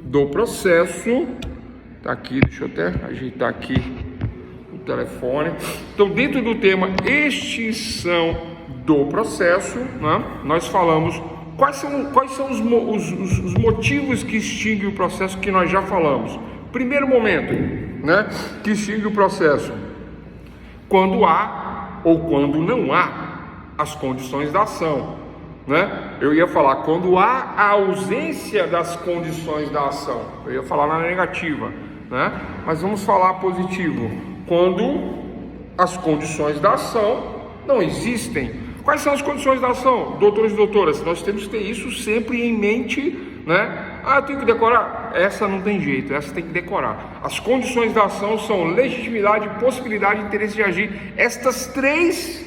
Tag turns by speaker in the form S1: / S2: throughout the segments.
S1: do processo. Tá aqui, deixa eu até ajeitar aqui o telefone. Então, dentro do tema extinção do processo, né, nós falamos quais são os motivos que extinguem o processo, que nós já falamos. Primeiro momento, né, que extingue o processo: quando há ou quando não há as condições da ação, né? Eu ia falar quando há a ausência das condições da ação, eu ia falar na negativa, né? Mas vamos falar positivo: quando as condições da ação não existem. Quais são as condições da ação, doutores e doutoras? Nós temos que ter isso sempre em mente, né? Eu tenho que decorar? Essa não tem jeito, essa tem que decorar. As condições da ação são legitimidade, possibilidade e interesse de agir. Estas três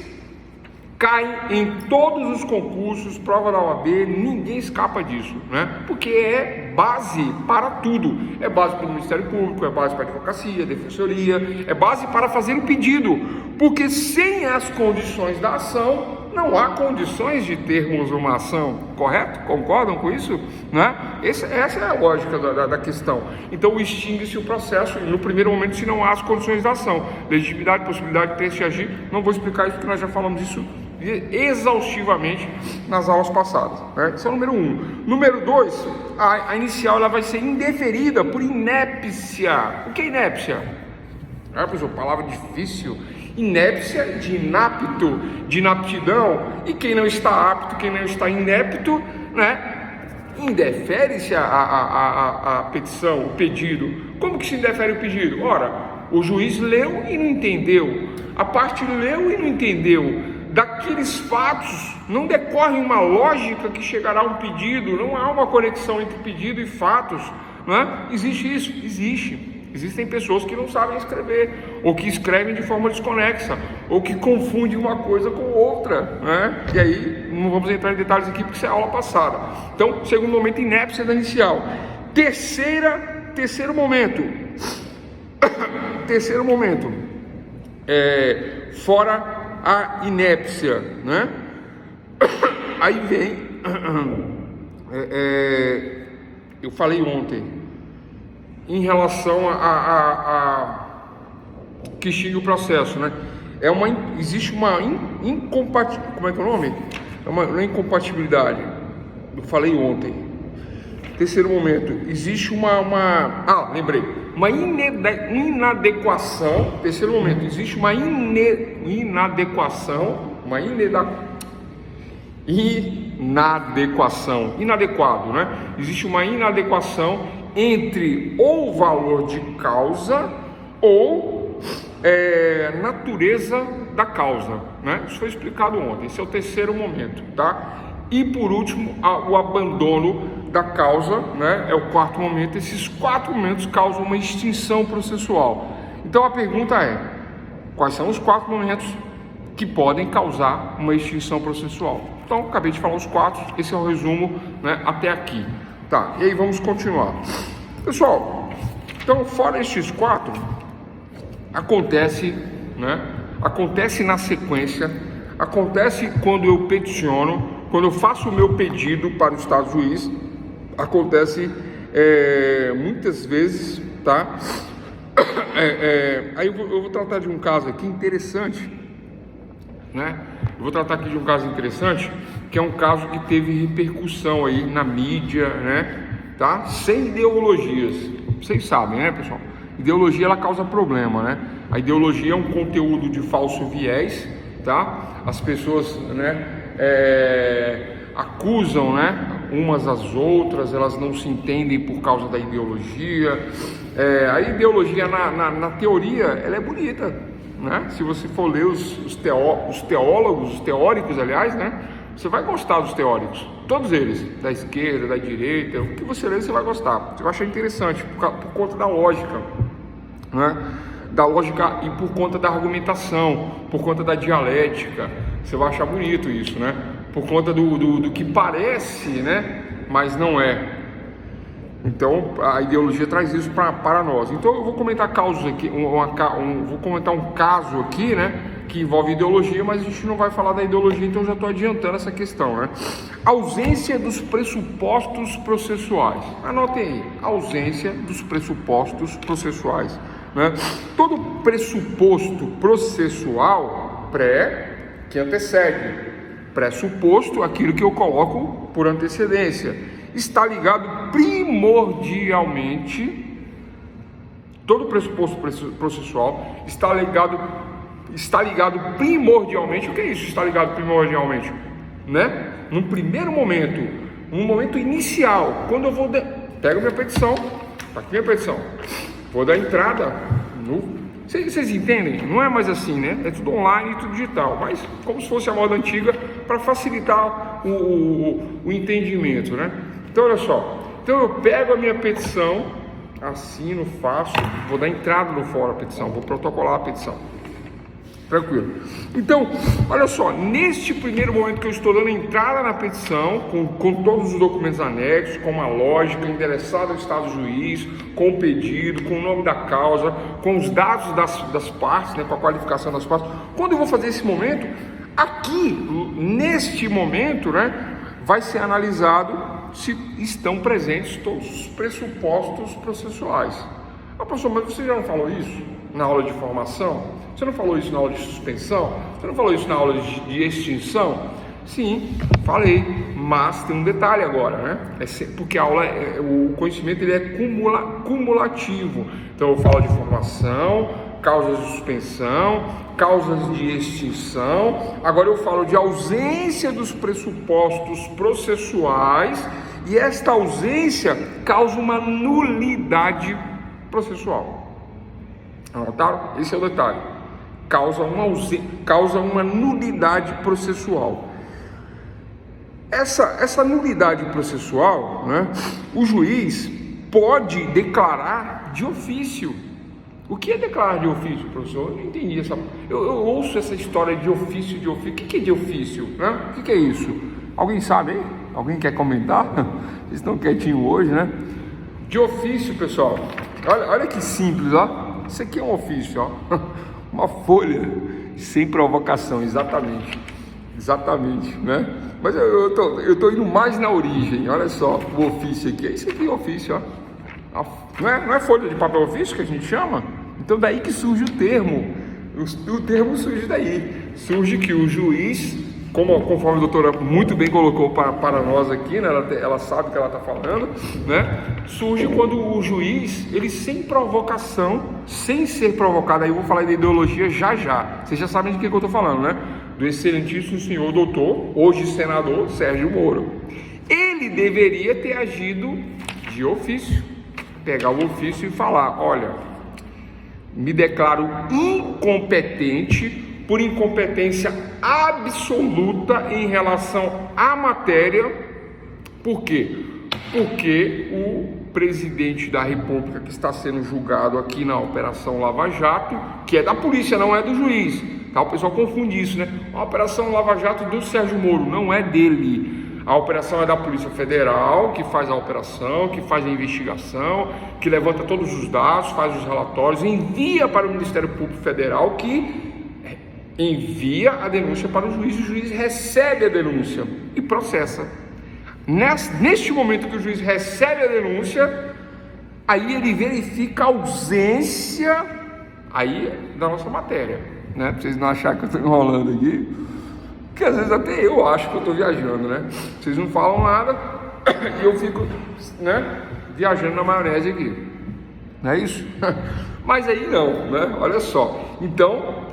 S1: caem em todos os concursos, prova da OAB, ninguém escapa disso, né? Porque é base para tudo. É base para o Ministério Público, é base para a advocacia, defensoria, é base para fazer o pedido. Porque sem as condições da ação, não há condições de termos uma ação, correto? Concordam com isso? Né? Essa é a lógica da questão. Então, extingue-se o processo no primeiro momento se não há as condições da ação. Legitimidade, possibilidade, interesse de agir. Não vou explicar isso porque nós já falamos isso exaustivamente nas aulas passadas, né? Esse é o número 1. Número 2, a inicial ela vai ser indeferida por inépcia. O que é inépcia? Professor, palavra difícil. Inépcia de inapto, de inaptidão, e quem não está apto, quem não está inepto, né? Indefere-se a petição, o pedido. Como que se indefere o pedido? Ora, o juiz leu e não entendeu, a parte leu e não entendeu. Daqueles fatos não decorre uma lógica que chegará a um pedido, não há uma conexão entre pedido e fatos, né? Existe isso? Existe. Existem pessoas que não sabem escrever, ou que escrevem de forma desconexa, ou que confundem uma coisa com outra, né? E aí, não vamos entrar em detalhes aqui porque isso é aula passada. Então, segundo momento, inépcia da inicial. Terceiro momento, fora a inépcia, né? Aí vem, eu falei ontem, em relação a que extingue o processo, né? Existe uma incompatibilidade. Como é que é o nome? Não é incompatibilidade. Eu falei ontem. Terceiro momento, existe lembrei. Uma inadequação. Terceiro momento, existe uma inadequação. Inadequado, né? Existe uma inadequação entre ou valor de causa ou natureza da causa, né? Isso foi explicado ontem. Esse é o terceiro momento, tá? E por último, o abandono da causa, né? É o quarto momento. Esses 4 momentos causam uma extinção processual. Então a pergunta é: quais são os 4 momentos que podem causar uma extinção processual? Então, acabei de falar os 4. Esse é o resumo, né, até aqui. Tá, e aí vamos continuar. Pessoal, então fora estes 4, acontece na sequência, acontece quando eu peticiono, quando eu faço o meu pedido para o Estado juiz, acontece muitas vezes, tá? Aí eu vou tratar de um caso aqui interessante, né? Eu vou tratar aqui de um caso interessante, que é um caso que teve repercussão aí na mídia, né? Tá? Sem ideologias. Vocês sabem, né, pessoal? Ideologia, ela causa problema, né? A ideologia é um conteúdo de falso viés, tá? As pessoas, né, acusam, né, umas às outras, elas não se entendem por causa da ideologia. A ideologia, na teoria, ela é bonita, né? Se você for ler os teólogos, os teóricos, aliás, né? Você vai gostar dos teóricos, todos eles, da esquerda, da direita. O que você ler, você vai gostar, você vai achar interessante por conta da lógica, né? Da lógica e por conta da argumentação, por conta da dialética. Você vai achar bonito isso, né? Por conta do que parece, né? Mas não é. Então a ideologia traz isso para nós. Então eu vou comentar casos aqui, vou comentar um caso aqui, né? que envolve ideologia, mas a gente não vai falar da ideologia, então já estou adiantando essa questão, né? Ausência dos pressupostos processuais. Anotem aí, ausência dos pressupostos processuais, né? Todo pressuposto processual que antecede, pressuposto, aquilo que eu coloco por antecedência, está ligado primordialmente. Todo pressuposto processual está ligado primordialmente. O que é isso? Está ligado primordialmente, né? Num primeiro momento, um momento inicial, quando eu vou pego minha petição, tá aqui minha petição, vou dar entrada no. Vocês entendem? Não é mais assim, né? É tudo online e tudo digital, mas como se fosse a moda antiga para facilitar o entendimento, né? Então, olha só. Então, eu pego a minha petição, assino, faço, vou dar entrada no fórum a petição, vou protocolar a petição. Tranquilo. Então, olha só, neste primeiro momento que eu estou dando entrada na petição, com todos os documentos anexos, com uma lógica, endereçada ao Estado juiz, com o pedido, com o nome da causa, com os dados das partes, né, com a qualificação das partes, quando eu vou fazer esse momento, aqui, neste momento, né, vai ser analisado se estão presentes todos os pressupostos processuais. Ah, professor, mas você já não falou isso na aula de formação? Você não falou isso na aula de suspensão? Você não falou isso na aula de extinção? Sim, falei, mas tem um detalhe agora, né? Porque a aula, o conhecimento ele é cumulativo. Então eu falo de formação, causas de suspensão, causas de extinção. Agora eu falo de ausência dos pressupostos processuais e esta ausência causa uma nulidade processual. Anotaram? Esse é o detalhe. Causa uma nulidade processual. Essa nulidade processual, né, o juiz pode declarar de ofício. O que é declarar de ofício, professor? Eu não entendi eu ouço essa história de ofício. O que é de ofício? Né? O que é isso? Alguém sabe aí? Alguém quer comentar? Vocês estão quietinhos hoje, né? De ofício, pessoal. Olha que simples, ó. Isso aqui é um ofício, ó. Uma folha sem provocação, exatamente, né? Mas eu tô indo mais na origem. Olha só o ofício aqui. Isso aqui é ofício, ó. Não é folha de papel ofício que a gente chama? Então daí que surge o termo. O termo surge daí. Surge que o juiz, conforme a doutora muito bem colocou para nós aqui, né? Ela sabe o que ela está falando, né? Surge quando o juiz, ele sem provocação, sem ser provocado, aí eu vou falar da ideologia já. Vocês já sabem de que eu estou falando, né? Do excelentíssimo senhor doutor, hoje senador, Sérgio Moro. Ele deveria ter agido de ofício, pegar o ofício e falar: olha, me declaro incompetente por incompetência absoluta em relação à matéria. Por quê? Porque o presidente da República, que está sendo julgado aqui na Operação Lava Jato, que é da polícia, não é do juiz, tá? O pessoal confunde isso, né? A Operação Lava Jato do Sérgio Moro, não é dele. A operação é da Polícia Federal, que faz a operação, que faz a investigação, que levanta todos os dados, faz os relatórios, envia para o Ministério Público Federal, que envia a denúncia para o juiz recebe a denúncia e processa. Neste momento que o juiz recebe a denúncia, aí ele verifica a ausência aí da nossa matéria, né? Pra vocês não acharem que eu estou enrolando aqui, porque às vezes até eu acho que eu estou viajando, né? Vocês não falam nada e eu fico, né, viajando na maionese aqui, não é isso? Mas aí não, né? Olha só, então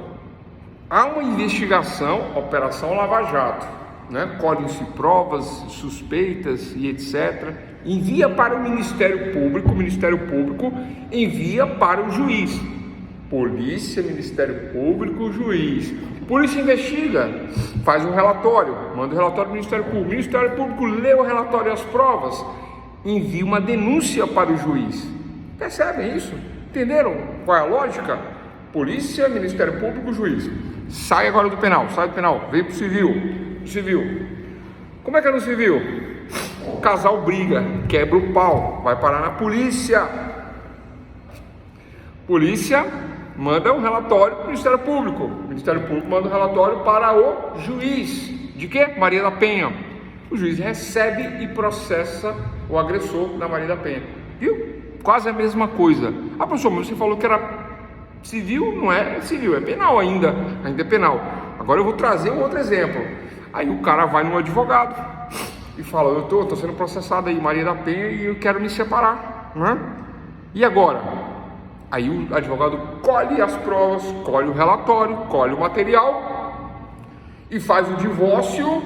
S1: há uma investigação, Operação Lava Jato, né? Colhem-se provas, suspeitas e etc. Envia para o Ministério Público envia para o juiz. Polícia, Ministério Público, juiz. Polícia investiga, faz um relatório, manda o relatório para o Ministério Público. O Ministério Público lê o relatório e as provas, envia uma denúncia para o juiz. Percebem isso? Entenderam qual é a lógica? Polícia, Ministério Público, juiz. Sai agora do penal, vem para o civil. Como é que é no civil? O casal briga, quebra o pau, vai parar na polícia. Polícia manda um relatório para o Ministério Público. O Ministério Público manda um relatório para o juiz. De quê? Maria da Penha. O juiz recebe e processa o agressor da Maria da Penha. Viu? Quase a mesma coisa. Ah, professor, mas você falou que era civil? Não é civil, é penal ainda. Ainda é penal. Agora eu vou trazer um outro exemplo. Aí o cara vai no advogado e fala: eu tô sendo processado aí, Maria da Penha, e eu quero me separar, né? E agora? Aí o advogado colhe as provas, colhe o relatório, colhe o material e faz o divórcio,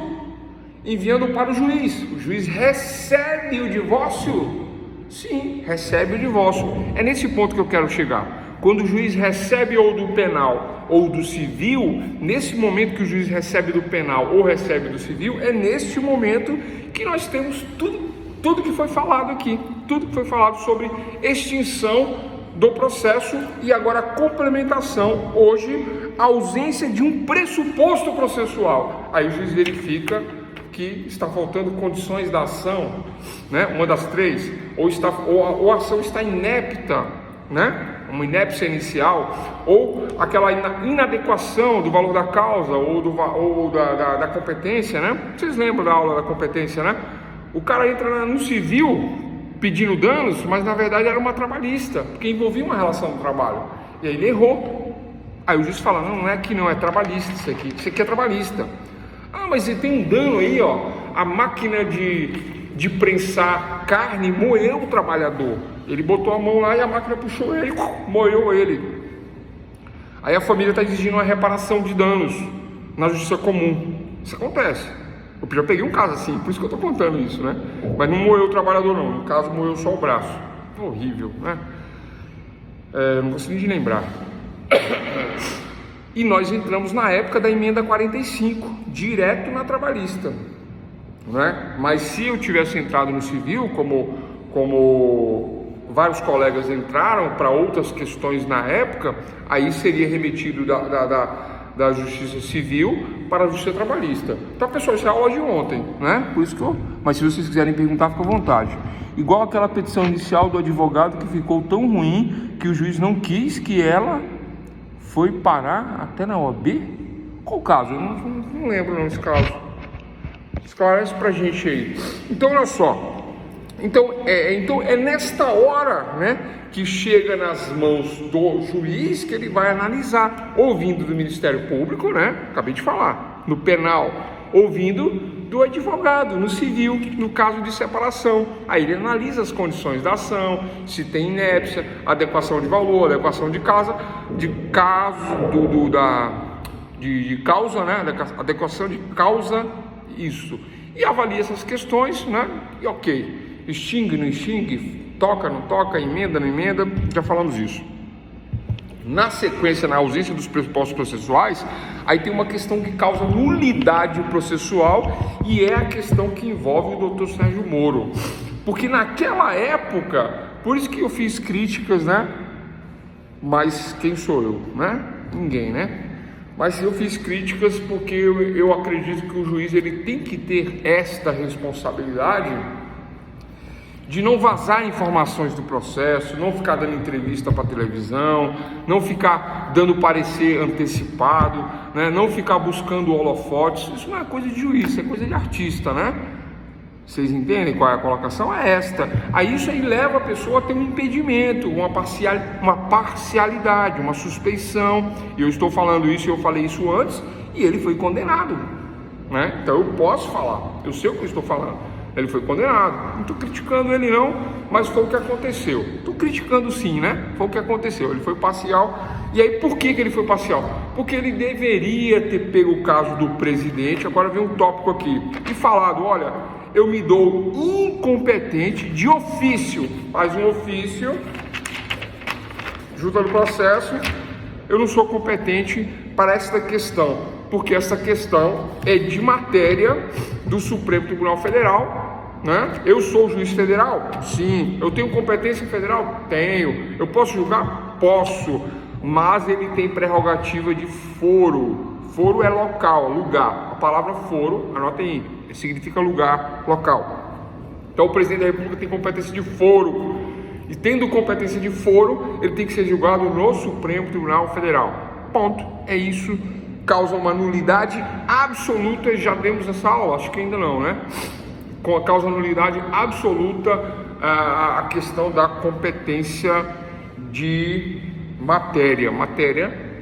S1: enviando para o juiz. O juiz recebe o divórcio? Sim, recebe o divórcio. É nesse ponto que eu quero chegar. Quando o juiz recebe ou do penal ou do civil, nesse momento que o juiz recebe do penal ou recebe do civil, é neste momento que nós temos tudo que foi falado aqui, tudo que foi falado sobre extinção do processo e agora a complementação, hoje, a ausência de um pressuposto processual. Aí o juiz verifica que está faltando condições da ação, né? Uma das três, ou a ação está inepta, né? Uma inépcia inicial, ou aquela inadequação do valor da causa ou da competência, né? Vocês lembram da aula da competência, né? O cara entra no civil pedindo danos, mas na verdade era uma trabalhista, porque envolvia uma relação do trabalho, e aí ele errou. Aí o juiz fala: não é que não é trabalhista isso aqui é trabalhista. Ah, mas tem um dano aí, ó, a máquina de prensar carne moeu o trabalhador. Ele botou a mão lá e a máquina puxou ele, moeu ele. Aí a família está exigindo uma reparação de danos na justiça comum. Isso acontece. Eu já peguei um caso assim, por isso que eu estou contando isso, né? Mas não moeu o trabalhador não, no caso moeu só o braço. Horrível, né? Não consigo de lembrar. E nós entramos na época da emenda 45, direto na trabalhista, né? Mas se eu tivesse entrado no civil, como vários colegas entraram para outras questões na época, aí seria remetido da justiça civil para a justiça trabalhista. Então, pessoal, isso é a aula de ontem, né? Por isso que mas se vocês quiserem perguntar, fica à vontade. Igual aquela petição inicial do advogado que ficou tão ruim que o juiz não quis, que ela foi parar até na OAB? Qual o caso? Eu não lembro não esse caso. Esclarece pra gente aí. Então, olha só. Então é nesta hora, né, que chega nas mãos do juiz que ele vai analisar, ouvindo do Ministério Público, né? Acabei de falar. No penal, ouvindo do advogado. No civil, no caso de separação. Aí ele analisa as condições da ação, se tem inépcia, adequação de valor, adequação de causa, né? Adequação de causa, isso. E avalia essas questões, né? E ok. Extingue, não extingue, toca, não toca, emenda, não emenda, já falamos isso. Na sequência, na ausência dos pressupostos processuais, aí tem uma questão que causa nulidade processual e é a questão que envolve o Dr. Sérgio Moro. Porque naquela época, por isso que eu fiz críticas, né? Mas quem sou eu, né? Ninguém, né? Mas eu fiz críticas porque eu acredito que o juiz ele tem que ter esta responsabilidade de não vazar informações do processo, não ficar dando entrevista para televisão, não ficar dando parecer antecipado, né? Não ficar buscando holofotes. Isso não é coisa de juiz, isso é coisa de artista, né? Vocês entendem qual é a colocação? É esta. Aí isso aí leva a pessoa a ter um impedimento, uma parcialidade, uma suspeição. E eu estou falando isso, eu falei isso antes, e ele foi condenado, né? Então eu posso falar, eu sei o que eu estou falando. Ele foi condenado. Não estou criticando ele não, mas foi o que aconteceu. Estou criticando sim, né? Foi o que aconteceu. Ele foi parcial. E aí por que ele foi parcial? Porque ele deveria ter pego o caso do presidente. Agora vem um tópico aqui e falado: olha, eu me dou incompetente de ofício. Faz um ofício, junto no processo, eu não sou competente para esta questão, porque essa questão é de matéria do Supremo Tribunal Federal, né? Eu sou juiz federal? Sim. Eu tenho competência federal? Tenho. Eu posso julgar? Posso. Mas ele tem prerrogativa de foro. Foro é local, lugar. A palavra foro, anotem aí, significa lugar, local. Então o presidente da República tem competência de foro, E tendo competência de foro, ele tem que ser julgado no Supremo Tribunal Federal. Ponto. É isso. Causa uma nulidade absoluta. Já demos essa aula? Acho que ainda não, né? Com a causa nulidade absoluta a questão da competência de matéria,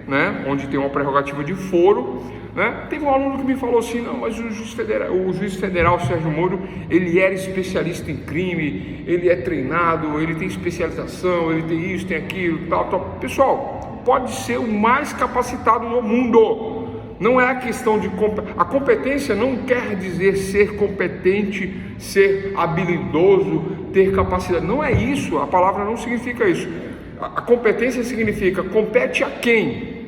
S1: né? Onde tem uma prerrogativa de foro, né? Teve um aluno que me falou assim: não, mas o juiz federal Sérgio Moro, ele era especialista em crime, ele é treinado, ele tem especialização, ele tem isso, tem aquilo, tal. Pessoal, pode ser o mais capacitado do mundo. Não é a questão de a competência não quer dizer ser competente, ser habilidoso, ter capacidade. Não é isso, a palavra não significa isso. A competência significa: compete a quem?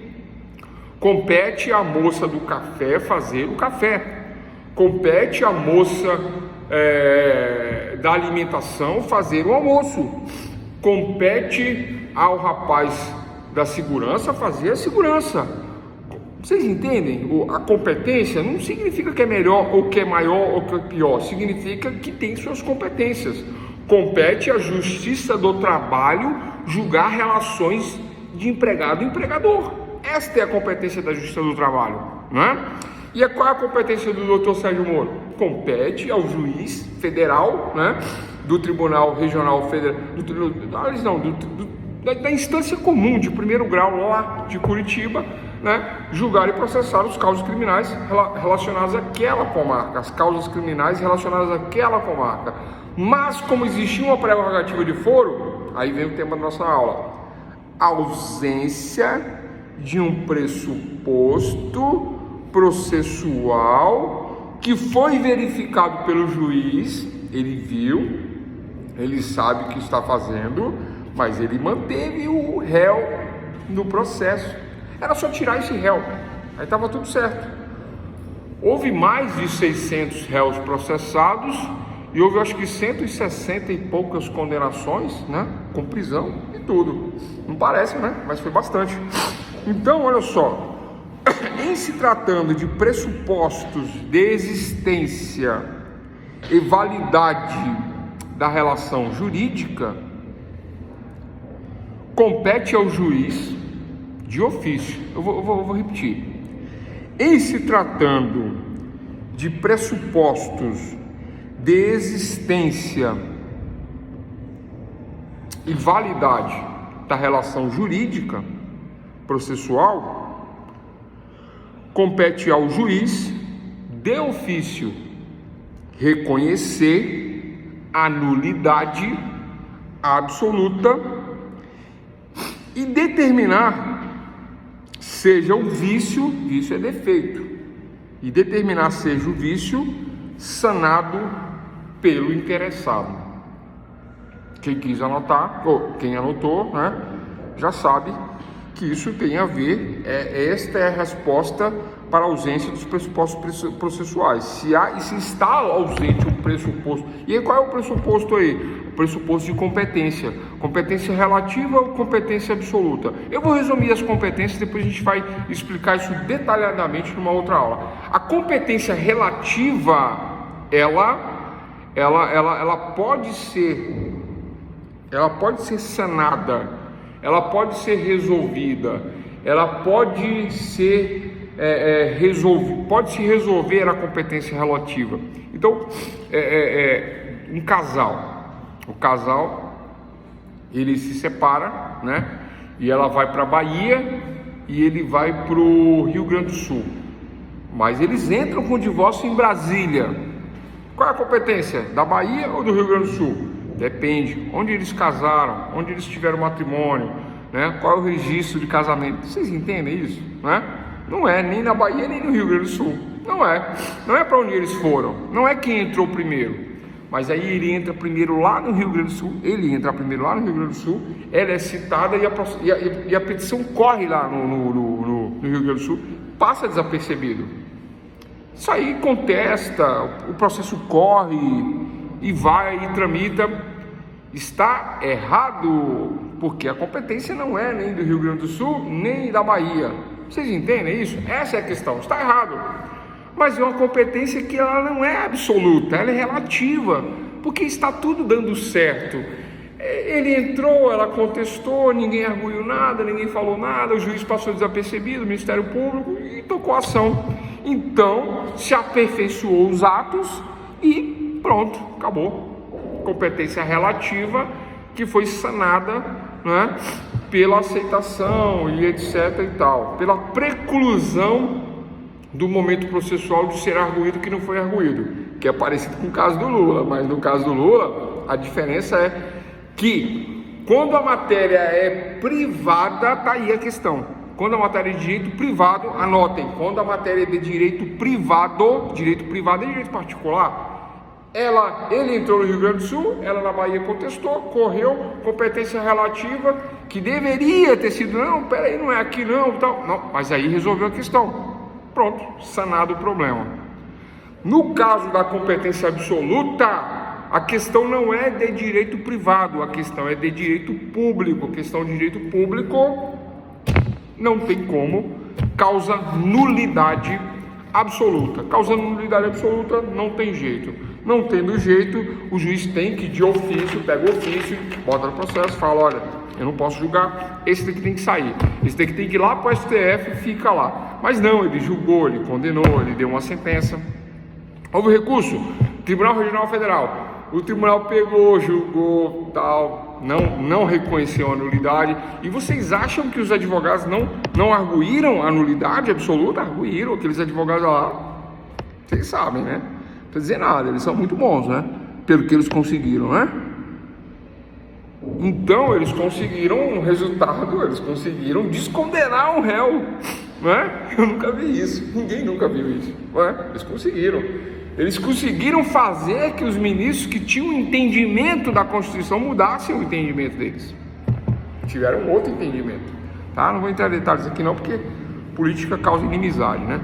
S1: Compete à moça do café fazer o café. Compete à moça da alimentação fazer o almoço. Compete ao rapaz da segurança fazer a segurança. Vocês entendem? A competência não significa que é melhor, ou que é maior, ou que é pior. Significa que tem suas competências. Compete à Justiça do Trabalho julgar relações de empregado e empregador. Esta é a competência da Justiça do Trabalho, né? E qual é a competência do Dr. Sérgio Moro? Compete ao juiz federal, né? Do Tribunal Regional Federal, da instância comum de primeiro grau lá de Curitiba, né, julgar e processar os causos criminais relacionados àquela comarca, as causas criminais relacionadas àquela comarca. Mas como existia uma prerrogativa de foro, aí vem o tema da nossa aula: ausência de um pressuposto processual que foi verificado pelo juiz. Ele viu, ele sabe o que está fazendo, mas ele manteve o réu no processo. Era só tirar esse réu, aí estava tudo certo. Houve mais de 600 réus processados e houve, acho que 160 e poucas condenações, né? Com prisão e tudo. Não parece, né? Mas foi bastante. Então, olha só, em se tratando de pressupostos de existência e validade da relação jurídica, compete ao juiz de ofício. Eu vou repetir. Em se tratando de pressupostos de existência e validade da relação jurídica processual, compete ao juiz de ofício reconhecer a nulidade absoluta e determinar seja o vício é defeito, e determinar seja o vício sanado pelo interessado. Quem quis anotar, ou quem anotou, né, já sabe que isso tem a ver, esta é a resposta para a ausência dos pressupostos processuais. Se há e se está ausente o pressuposto. E aí, qual é o pressuposto aí? O pressuposto de competência. Competência relativa ou competência absoluta? Eu vou resumir as competências, depois a gente vai explicar isso detalhadamente numa outra aula. A competência relativa, ela pode ser sanada, ela pode ser resolvida, ela pode ser pode se resolver a competência relativa. Então, um casal, ele se separa, né? E ela vai para a Bahia e ele vai para o Rio Grande do Sul. Mas eles entram com o divórcio em Brasília. Qual é a competência? Da Bahia ou do Rio Grande do Sul? Depende. Onde eles casaram, onde eles tiveram matrimônio, né? Qual é o registro de casamento? Vocês entendem isso, né? Não é nem na Bahia nem no Rio Grande do Sul. Não é para onde eles foram. Não é quem entrou primeiro. Mas aí ele entra primeiro lá no Rio Grande do Sul. Ela é citada e a petição corre lá no Rio Grande do Sul. Passa desapercebido. Isso aí contesta, o processo corre e vai e tramita. Está errado, porque a competência não é nem do Rio Grande do Sul, nem da Bahia. Vocês entendem isso? Essa é a questão. Está errado. Mas é uma competência que ela não é absoluta, ela é relativa, porque está tudo dando certo. Ele entrou, ela contestou, ninguém arguiu nada, ninguém falou nada, o juiz passou desapercebido, o Ministério Público, e tocou a ação. Então, se aperfeiçoou os atos e pronto, acabou. Competência relativa que foi sanada, né, pela aceitação e etc e tal, pela preclusão do momento processual de ser arguído que não foi arguído, que é parecido com o caso do Lula, mas no caso do Lula, a diferença é que quando a matéria é privada, tá aí a questão. Quando a matéria é de direito privado, anotem, quando a matéria é de direito privado é direito particular. Ele entrou no Rio Grande do Sul, ela na Bahia contestou, correu, competência relativa, que deveria ter sido, não, peraí, não é aqui não, tal. Não, mas aí resolveu a questão. Pronto, sanado o problema. No caso da competência absoluta, a questão não é de direito privado, a questão é de direito público. A questão de direito público não tem como, causa nulidade absoluta. Causando nulidade absoluta, não tem jeito. Não tendo jeito, o juiz tem que, de ofício, pega o ofício, bota no processo, fala, olha, eu não posso julgar, esse daqui tem que sair, esse daqui tem que ir lá para o STF e fica lá. Mas não, ele julgou, ele condenou, ele deu uma sentença. Houve recurso, Tribunal Regional Federal, o tribunal pegou, julgou, tal, não reconheceu a nulidade. E vocês acham que os advogados não arguíram a nulidade absoluta? Arguíram, aqueles advogados lá, vocês sabem, né? Não precisa dizer nada, eles são muito bons, né? Pelo que eles conseguiram, né? Então eles conseguiram um resultado, eles conseguiram descondenar um réu, né? Eu nunca vi isso, ninguém nunca viu isso, né? Eles conseguiram fazer que os ministros que tinham entendimento da Constituição mudassem o entendimento deles, tiveram outro entendimento, tá? Não vou entrar em detalhes aqui não, porque política causa inimizade, né?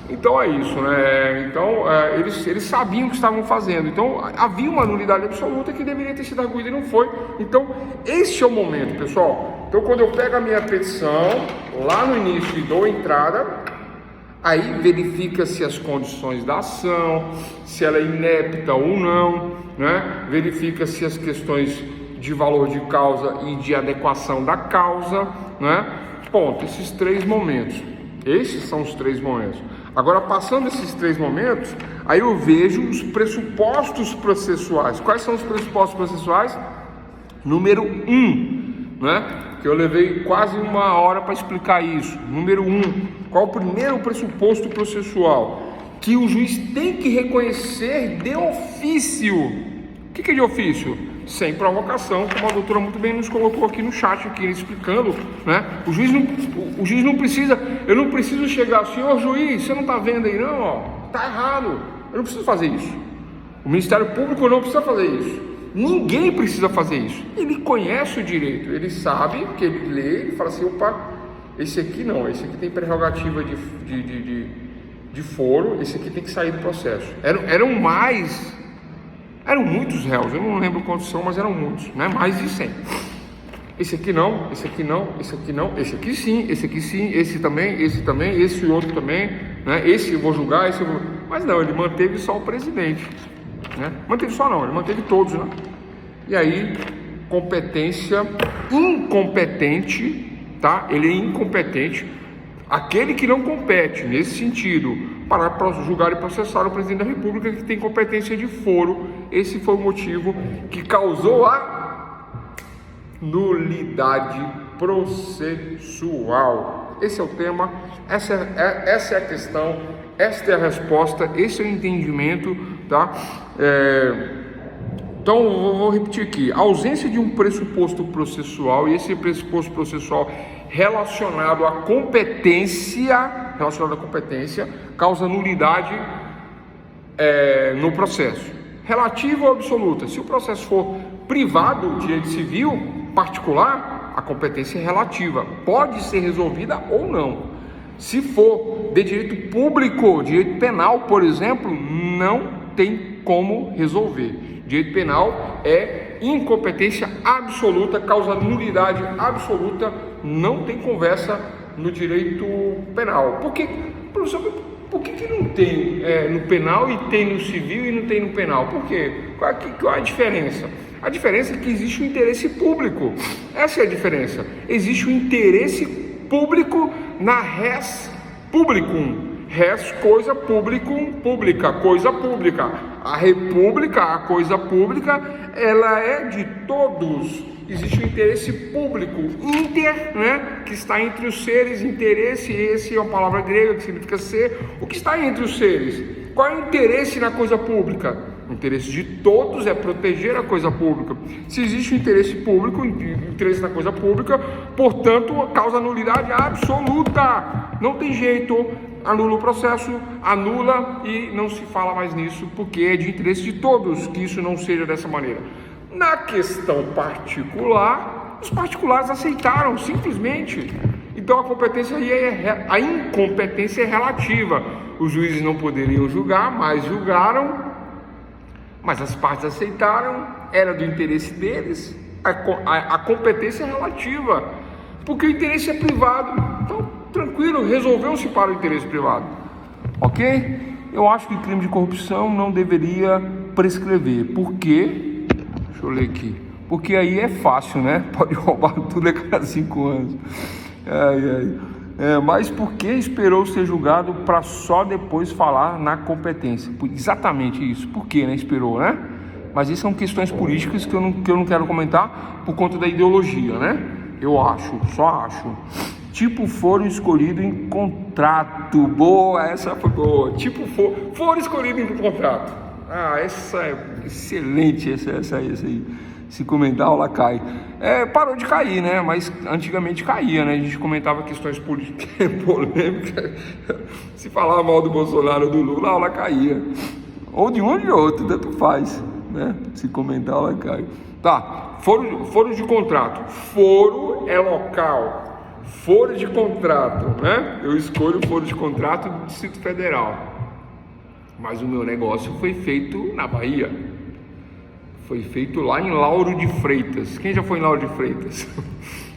S1: Então é isso, né? Então eles sabiam o que estavam fazendo. Então havia uma nulidade absoluta que deveria ter sido arguída e não foi. Então este é o momento, pessoal. Então quando eu pego a minha petição lá no início e dou entrada, aí verifica-se as condições da ação, se ela é inepta ou não, né? Verifica-se as questões de valor de causa e de adequação da causa, né? Ponto, esses três momentos. Esses são os três momentos. Agora, passando esses três momentos, aí eu vejo os pressupostos processuais. Quais são os pressupostos processuais? Número 1, né? Que eu levei quase uma hora para explicar isso. Número 1, qual o primeiro pressuposto processual? Que o juiz tem que reconhecer de ofício. O que é de ofício? Sem provocação, como a doutora muito bem nos colocou aqui no chat, aqui explicando, né? O juiz não precisa, eu não preciso chegar, senhor juiz, você não está vendo aí não, ó, tá errado, eu não preciso fazer isso. O Ministério Público não precisa fazer isso, ninguém precisa fazer isso. Ele conhece o direito, ele sabe que ele lê, ele fala assim, opa, esse aqui não, esse aqui tem prerrogativa de foro, esse aqui tem que sair do processo. Eram muitos réus, eu não lembro quantos são, mas eram muitos, né? Mais de 100. Esse aqui não, esse aqui não, esse aqui não, esse aqui sim, esse também, esse outro também, né? Esse eu vou julgar, esse eu vou... Mas não, ele manteve só o presidente, né? Manteve só não, ele manteve todos, né? E aí, competência incompetente, tá? Ele é incompetente, aquele que não compete nesse sentido para julgar e processar o presidente da República, que tem competência de foro. Esse foi o motivo que causou a nulidade processual. Esse é o tema, essa é a questão, esta é a resposta, esse é o entendimento, tá? Então, eu vou repetir aqui. A ausência de um pressuposto processual, e esse pressuposto processual relacionado à competência, causa nulidade no processo. Relativa ou absoluta? Se o processo for privado, direito civil, particular, a competência é relativa. Pode ser resolvida ou não. Se for de direito público, direito penal, por exemplo, não tem como resolver. Direito penal é incompetência absoluta, causa nulidade absoluta, não tem conversa no direito penal. Professor, por que não tem no penal e tem no civil e não tem no penal? Por quê? Qual é a diferença? A diferença é que existe um interesse público. Essa é a diferença. Existe um interesse público na res publicum. Res, coisa, publicum, pública, coisa pública. A república, a coisa pública, ela é de todos. Existe um interesse público, inter, né, que está entre os seres. Interesse, esse é uma palavra grega que significa ser. O que está entre os seres? Qual é o interesse na coisa pública? O interesse de todos é proteger a coisa pública. Se existe um interesse público, interesse na coisa pública, portanto, causa nulidade absoluta. Não tem jeito, anula o processo, anula e não se fala mais nisso, porque é de interesse de todos que isso não seja dessa maneira. Na questão particular, os particulares aceitaram, simplesmente. Então a competência aí a incompetência é relativa. Os juízes não poderiam julgar, mas julgaram. Mas as partes aceitaram, era do interesse deles, a competência é relativa, porque o interesse é privado. Então, tranquilo, resolveu-se para o interesse privado, ok? Eu acho que crime de corrupção não deveria prescrever. Por quê? Deixa eu ler aqui. Porque aí é fácil, né? Pode roubar tudo a cada 5 anos. Mas por que esperou ser julgado para só depois falar na competência? Exatamente isso. Por que, né? Esperou, né? Mas isso são questões políticas que eu não quero comentar por conta da ideologia, né? Eu acho, só acho. Tipo foro escolhido em contrato. Boa, essa foi boa. Tipo foro escolhido em contrato. Essa é excelente, essa aí. Se comentar, ela cai. Parou de cair, né? Mas antigamente caía, né? A gente comentava questões políticas polêmicas. Se falava mal do Bolsonaro ou do Lula, ela caía. Ou de um ou de outro, tanto faz, né? Se comentar, ela cai. Tá, foro de contrato. Foro é local. Foro de contrato, né? Eu escolho o foro de contrato do Distrito Federal. Mas o meu negócio foi feito na Bahia. Foi feito lá em Lauro de Freitas. Quem já foi em Lauro de Freitas?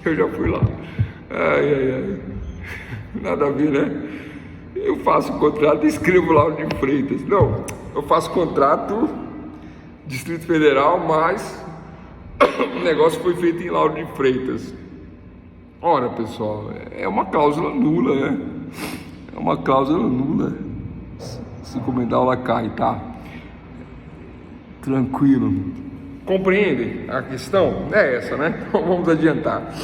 S1: Eu já fui lá. Nada a ver, né? Eu faço contrato e escrevo Lauro de Freitas. Não, eu faço contrato Distrito Federal, mas o negócio foi feito em Lauro de Freitas. Ora, pessoal, é uma cláusula nula, né? É uma cláusula nula. Se comentar, ela cai, tá? Tranquilo. Compreende a questão? É essa, né? Então vamos adiantar.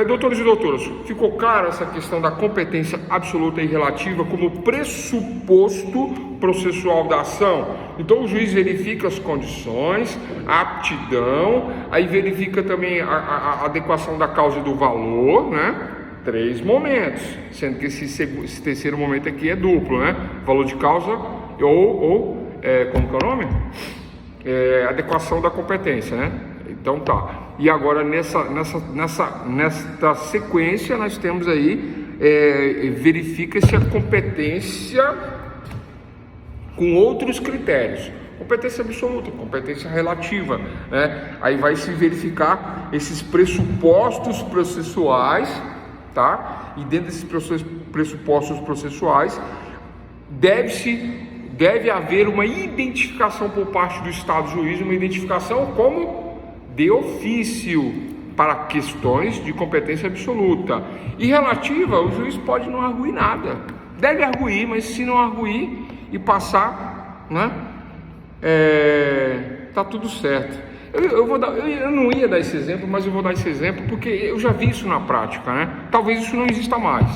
S1: Doutores e doutoras, ficou clara essa questão da competência absoluta e relativa como pressuposto processual da ação? Então o juiz verifica as condições, a aptidão, aí verifica também a adequação da causa e do valor, né? 3 momentos, sendo que esse terceiro momento aqui é duplo, né? Valor de causa como que é o nome? Adequação da competência, né? Então tá. E agora nesta sequência nós temos aí verifica-se a competência com outros critérios. Competência absoluta, competência relativa, né? Aí vai se verificar esses pressupostos processuais, tá? E dentro desses pressupostos processuais deve haver uma identificação por parte do Estado juiz, uma identificação como de ofício para questões de competência absoluta. E relativa, o juiz pode não arguir nada. Deve arguir, mas se não arguir e passar, né? Tá tudo certo. Eu não ia dar esse exemplo, mas eu vou dar esse exemplo porque eu já vi isso na prática, né? Talvez isso não exista mais,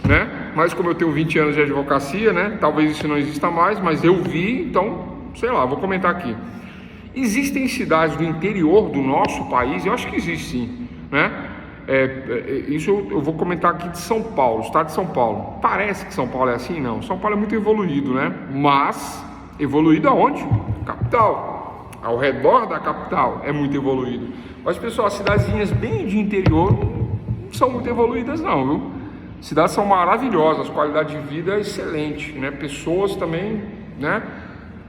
S1: né? Mas como eu tenho 20 anos de advocacia, né? Talvez isso não exista mais, mas eu vi, então, sei lá, vou comentar aqui. Existem cidades do interior do nosso país, eu acho que existe sim, né? Isso eu vou comentar aqui de São Paulo, estado de São Paulo. Parece que São Paulo é assim? Não. São Paulo é muito evoluído, né? Mas, evoluído aonde? Capital. Ao redor da capital é muito evoluído. Mas, pessoal, as cidadezinhas bem de interior não são muito evoluídas não, viu? Cidades são maravilhosas, qualidade de vida é excelente, né? Pessoas também, né?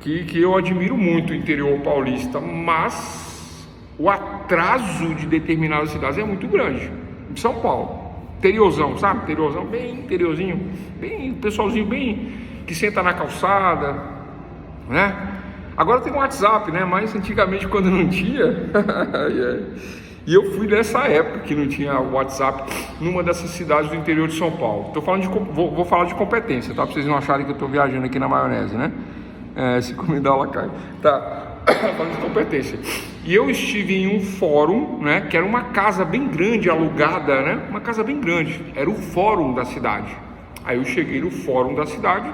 S1: Que eu admiro muito o interior paulista, mas o atraso de determinadas cidades é muito grande. Em São Paulo, interiorzão, sabe? Interiorzão, bem interiorzinho, bem pessoalzinho bem que senta na calçada, né? Agora tem o WhatsApp, né? Mas antigamente, quando não tinha... E eu fui nessa época que não tinha WhatsApp numa dessas cidades do interior de São Paulo. Vou falar de competência, tá? Pra vocês não acharem que eu tô viajando aqui na maionese, né? Se comida ela cai. Tá, falando de competência. E eu estive em um fórum, né? Que era uma casa bem grande, alugada, né? Uma casa bem grande. Era o fórum da cidade. Aí eu cheguei no fórum da cidade,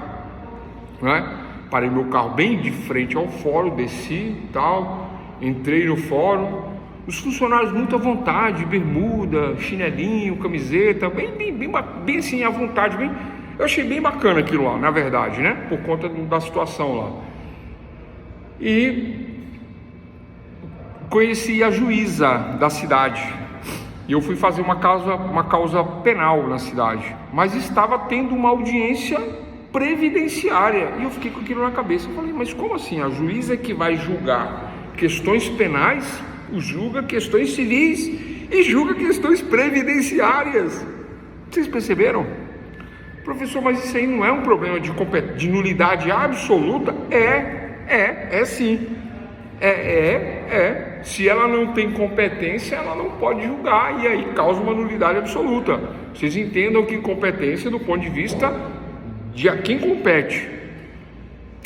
S1: né? Parei meu carro bem de frente ao fórum, desci e tal. Entrei no fórum. Os funcionários muito à vontade, bermuda, chinelinho, camiseta, bem assim à vontade, eu achei bem bacana aquilo lá, na verdade, né? Por conta da situação lá. E conheci a juíza da cidade. E eu fui fazer uma causa penal na cidade, mas estava tendo uma audiência previdenciária. E eu fiquei com aquilo na cabeça. Eu falei, mas como assim? A juíza que vai julgar questões penais julga questões civis e julga questões previdenciárias. Vocês perceberam? Professor, mas isso aí não é um problema de nulidade absoluta? É sim. Se ela não tem competência, ela não pode julgar, e aí causa uma nulidade absoluta. Vocês entendam que competência do ponto de vista de a quem compete.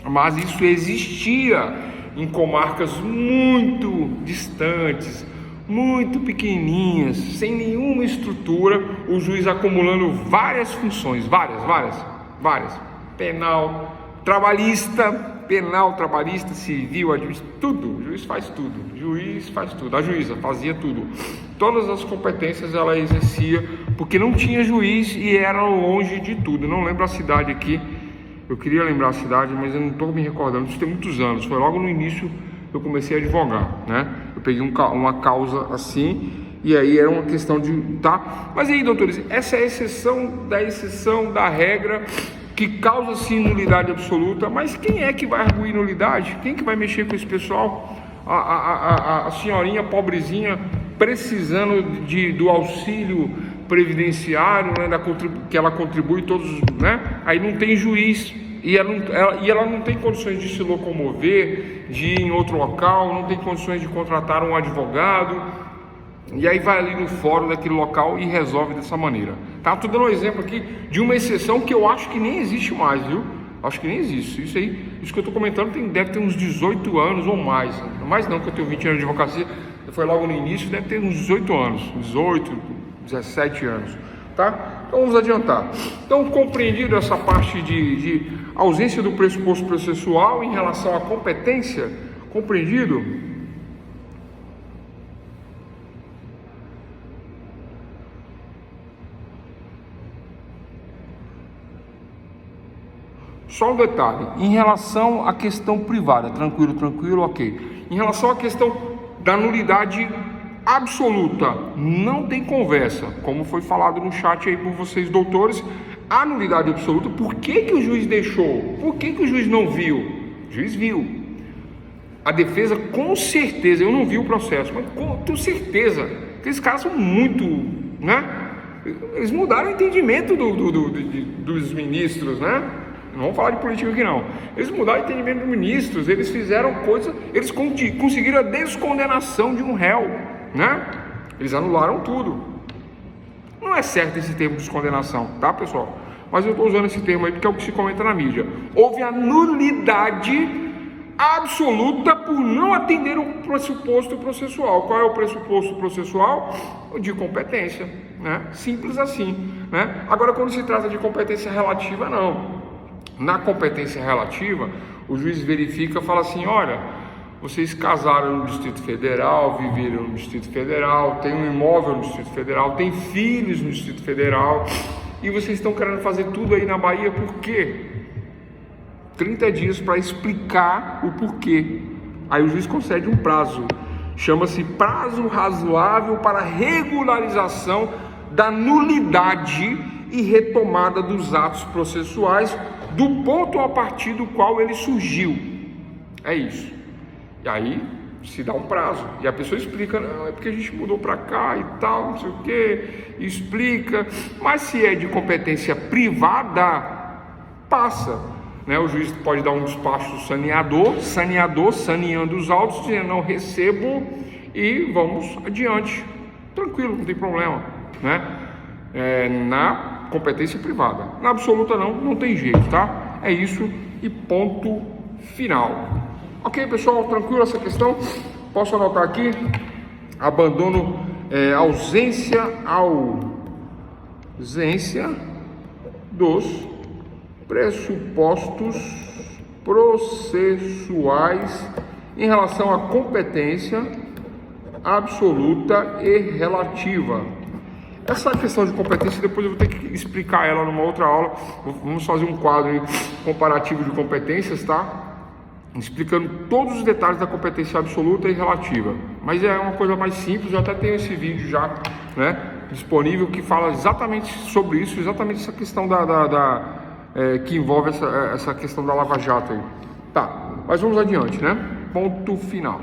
S1: Mas isso existia em comarcas muito distantes, muito pequenininhas, sem nenhuma estrutura, o juiz acumulando várias funções, várias, penal, trabalhista, civil, tudo, o juiz faz tudo, a juíza fazia tudo, todas as competências ela exercia, porque não tinha juiz e era longe de tudo. Não lembro a cidade aqui. Eu queria lembrar a cidade, mas eu não estou me recordando. Isso tem muitos anos. Foi logo no início que eu comecei a advogar, né? Eu peguei uma causa assim, e aí era uma questão de... tá? Mas aí, doutores, essa é a exceção da regra que causa, sim, nulidade absoluta. Mas quem é que vai arguir nulidade? Quem que vai mexer com esse pessoal? A senhorinha pobrezinha precisando do auxílio previdenciário, né, que ela contribui todos, né? Aí não tem juiz e ela não tem condições de se locomover, de ir em outro local, não tem condições de contratar um advogado, e aí vai ali no fórum daquele local e resolve dessa maneira. Tá? Estou dando um exemplo aqui de uma exceção que eu acho que nem existe mais, viu? Acho que nem existe. Isso que eu estou comentando deve ter uns 18 anos ou mais. Mais não, que eu tenho 20 anos de advocacia, foi logo no início, deve ter uns 18 anos, 17 anos, tá? Então vamos adiantar. Então, compreendido essa parte de ausência do pressuposto processual em relação à competência, compreendido? Só um detalhe, em relação à questão privada, tranquilo, ok. Em relação à questão da nulidade absoluta, não tem conversa, como foi falado no chat aí por vocês, doutores. A nulidade absoluta, por que o juiz deixou? Por que o juiz não viu? O juiz viu. A defesa, com certeza, eu não vi o processo, mas com certeza, aqueles caras são muito, né? Eles mudaram o entendimento dos ministros, né? Não vamos falar de política aqui não. Eles mudaram o entendimento dos ministros, eles fizeram coisa, eles conseguiram a descondenação de um réu, né? Eles anularam tudo. Não é certo esse termo de descondenação, tá, pessoal? Mas eu estou usando esse termo aí porque é o que se comenta na mídia. Houve a nulidade absoluta por não atender o pressuposto processual. Qual é o pressuposto processual? O de competência, né? Simples assim, né? Agora, quando se trata de competência relativa, não. Na competência relativa, o juiz verifica e fala assim: olha, vocês casaram no Distrito Federal, viveram no Distrito Federal, tem um imóvel no Distrito Federal, tem filhos no Distrito Federal, e vocês estão querendo fazer tudo aí na Bahia, por quê? 30 dias para explicar o porquê. Aí o juiz concede um prazo, chama-se prazo razoável para regularização da nulidade e retomada dos atos processuais do ponto a partir do qual ele surgiu. É isso. E aí se dá um prazo, e a pessoa explica: não, é porque a gente mudou para cá e tal, não sei o que, explica. Mas se é de competência privada, passa. né? O juiz pode dar um despacho do saneador, saneando os autos, dizendo não recebo e vamos adiante. Tranquilo, não tem problema, né? Na competência privada. Na absoluta não tem jeito, tá? É isso e ponto final. Ok, pessoal, tranquilo essa questão? Posso anotar aqui? Abandono, ausência dos pressupostos processuais em relação à competência absoluta e relativa. Essa questão de competência depois eu vou ter que explicar ela numa outra aula. Vamos fazer um quadro aí, comparativo de competências, tá? Explicando todos os detalhes da competência absoluta e relativa. Mas é uma coisa mais simples, eu até tenho esse vídeo já, né, disponível, que fala exatamente sobre isso, exatamente essa questão que envolve essa questão da Lava Jato aí. Tá, mas vamos adiante, né? Ponto final.